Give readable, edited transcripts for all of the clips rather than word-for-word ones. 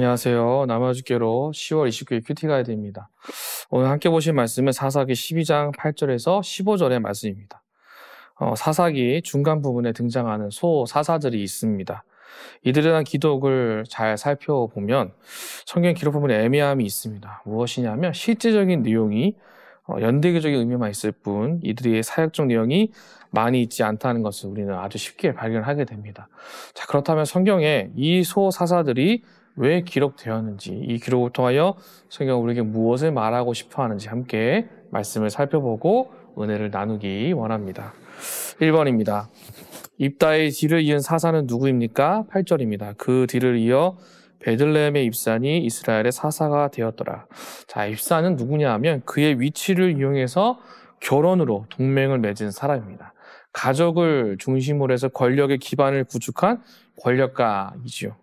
안녕하세요. 남아주께로 10월 29일 큐티 가이드입니다. 오늘 함께 보실 말씀은 사사기 12장 8절에서 15절의 말씀입니다. 사사기 중간 부분에 등장하는 소사사들이 있습니다. 이들에 대한 기록을 잘 살펴보면 성경 기록 부분에 애매함이 있습니다. 무엇이냐면 실제적인 내용이 연대기적인 의미만 있을 뿐 이들의 사역적 내용이 많이 있지 않다는 것을 우리는 아주 쉽게 발견하게 됩니다. 자, 그렇다면 성경에 이 소사사들이 왜 기록되었는지, 이 기록을 통하여 성경은 우리에게 무엇을 말하고 싶어 하는지 함께 말씀을 살펴보고 은혜를 나누기 원합니다. 1번입니다. 입다의 뒤를 이은 사사는 누구입니까? 8절입니다. 그 뒤를 이어 베들레헴의 입산이 이스라엘의 사사가 되었더라. 자, 입산은 누구냐 하면 그의 위치를 이용해서 결혼으로 동맹을 맺은 사람입니다. 가족을 중심으로 해서 권력의 기반을 구축한 권력가이지요.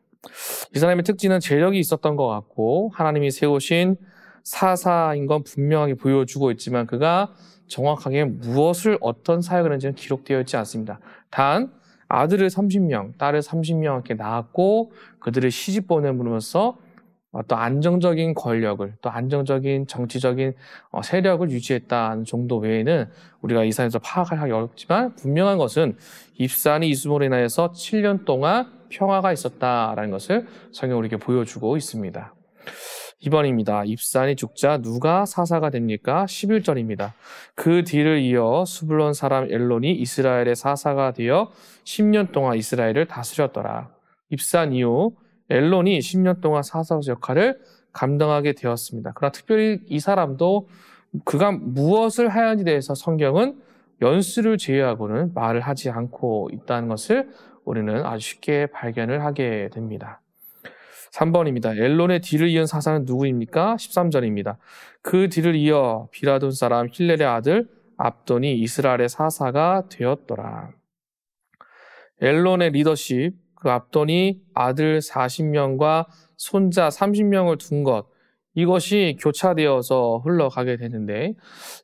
이 사람의 특징은 재력이 있었던 것 같고 하나님이 세우신 사사인 건 분명하게 보여주고 있지만 그가 정확하게 무엇을 어떤 사역을 했는지는 기록되어 있지 않습니다. 단 아들을 30명, 딸을 30명께 낳았고 그들을 시집 보냄으로써 어떤 안정적인 권력을 또 안정적인 정치적인 세력을 유지했다는 정도 외에는 우리가 이 사람에서 파악하기 어렵지만 분명한 것은 입산이 있음으로 인하여서 7년 동안 평화가 있었다라는 것을 성경이 우리에게 보여주고 있습니다. 2번입니다. 입산이 죽자 누가 사사가 됩니까? 11절입니다. 그 뒤를 이어 수블론 사람 엘론이 이스라엘의 사사가 되어 10년 동안 이스라엘을 다스렸더라. 입산 이후 엘론이 10년 동안 사사로서 역할을 감당하게 되었습니다. 그러나 특별히 이 사람도 그가 무엇을 하였는지에 대해서 성경은 연수를 제외하고는 말을 하지 않고 있다는 것을 우리는 아주 쉽게 발견을 하게 됩니다. 3번입니다. 엘론의 뒤를 이은 사사는 누구입니까? 13절입니다. 그 뒤를 이어 비라돈 사람 힐렐의 아들 압돈이 이스라엘의 사사가 되었더라. 엘론의 리더십, 그 압돈이 아들 40명과 손자 30명을 둔 것, 이것이 교차되어서 흘러가게 되는데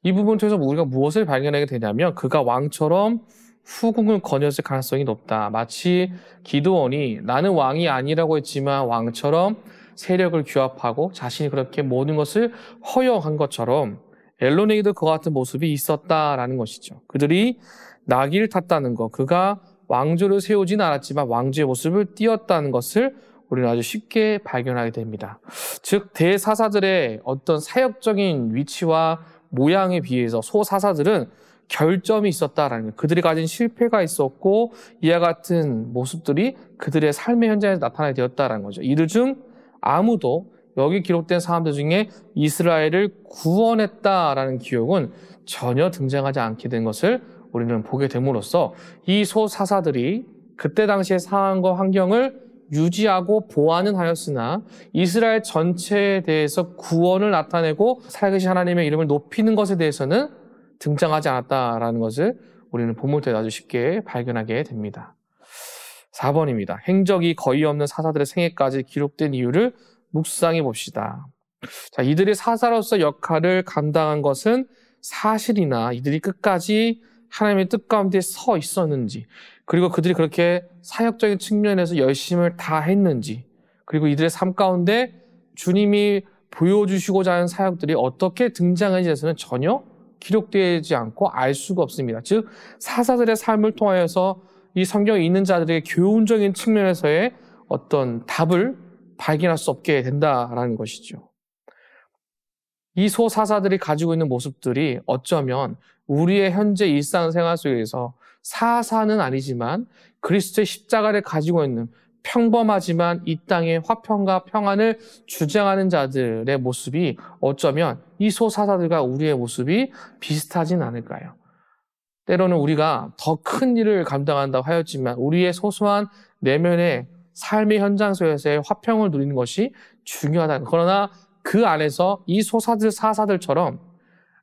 이 부분을 통해서 우리가 무엇을 발견하게 되냐면 그가 왕처럼 후궁을 거느렸을 가능성이 높다. 마치 기드온이 나는 왕이 아니라고 했지만 왕처럼 세력을 규합하고 자신이 그렇게 모든 것을 허용한 것처럼 엘론에게도 그와 같은 모습이 있었다라는 것이죠. 그들이 나귀를 탔다는 것, 그가 왕조를 세우진 않았지만 왕조의 모습을 띄었다는 것을 우리는 아주 쉽게 발견하게 됩니다. 즉 대사사들의 어떤 사역적인 위치와 모양에 비해서 소사사들은 결점이 있었다라는 것, 그들이 가진 실패가 있었고 이와 같은 모습들이 그들의 삶의 현장에서 나타나게 되었다라는 거죠. 이들 중 아무도 여기 기록된 사람들 중에 이스라엘을 구원했다라는 기록은 전혀 등장하지 않게 된 것을 우리는 보게 됨으로써 이 소사사들이 그때 당시의 상황과 환경을 유지하고 보완은 하였으나 이스라엘 전체에 대해서 구원을 나타내고 살아계신 하나님의 이름을 높이는 것에 대해서는 등장하지 않았다라는 것을 우리는 본문부터 아주 쉽게 발견하게 됩니다. 4번입니다. 행적이 거의 없는 사사들의 생애까지 기록된 이유를 묵상해 봅시다. 자, 이들의 사사로서 역할을 감당한 것은 사실이나 이들이 끝까지 하나님의 뜻 가운데 서 있었는지, 그리고 그들이 그렇게 사역적인 측면에서 열심을 다했는지, 그리고 이들의 삶 가운데 주님이 보여주시고자 하는 사역들이 어떻게 등장하는지에 대해서는 전혀 기록되지 않고 알 수가 없습니다. 즉 사사들의 삶을 통하여서 이 성경에 있는 자들에게 교훈적인 측면에서의 어떤 답을 발견할 수 없게 된다라는 것이죠. 이 소사사들이 가지고 있는 모습들이 어쩌면 우리의 현재 일상생활 속에서 사사는 아니지만 그리스도의 십자가를 가지고 있는 평범하지만 이 땅의 화평과 평안을 주장하는 자들의 모습이 어쩌면 이 소사사들과 우리의 모습이 비슷하진 않을까요? 때로는 우리가 더 큰 일을 감당한다고 하였지만 우리의 소소한 내면의 삶의 현장 속에서의 화평을 누리는 것이 중요하다. 그러나 그 안에서 이 사사들처럼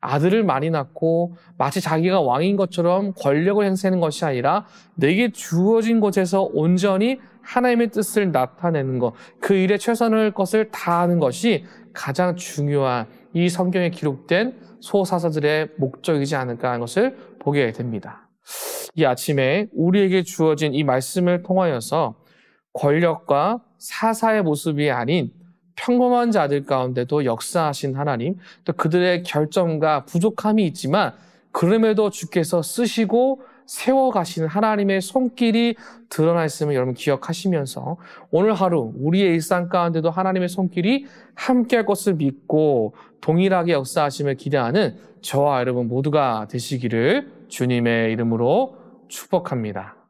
아들을 많이 낳고 마치 자기가 왕인 것처럼 권력을 행사하는 것이 아니라 내게 주어진 곳에서 온전히 하나님의 뜻을 나타내는 것, 그 일에 최선을 것을 다하는 것이 가장 중요한 이 성경에 기록된 소사사들의 목적이지 않을까 하는 것을 보게 됩니다. 이 아침에 우리에게 주어진 이 말씀을 통하여서 권력과 사사의 모습이 아닌 평범한 자들 가운데도 역사하신 하나님, 또 그들의 결점과 부족함이 있지만 그럼에도 주께서 쓰시고 세워가시는 하나님의 손길이 드러나 있음을 여러분 기억하시면서 오늘 하루 우리의 일상 가운데도 하나님의 손길이 함께할 것을 믿고 동일하게 역사하심을 기대하는 저와 여러분 모두가 되시기를 주님의 이름으로 축복합니다.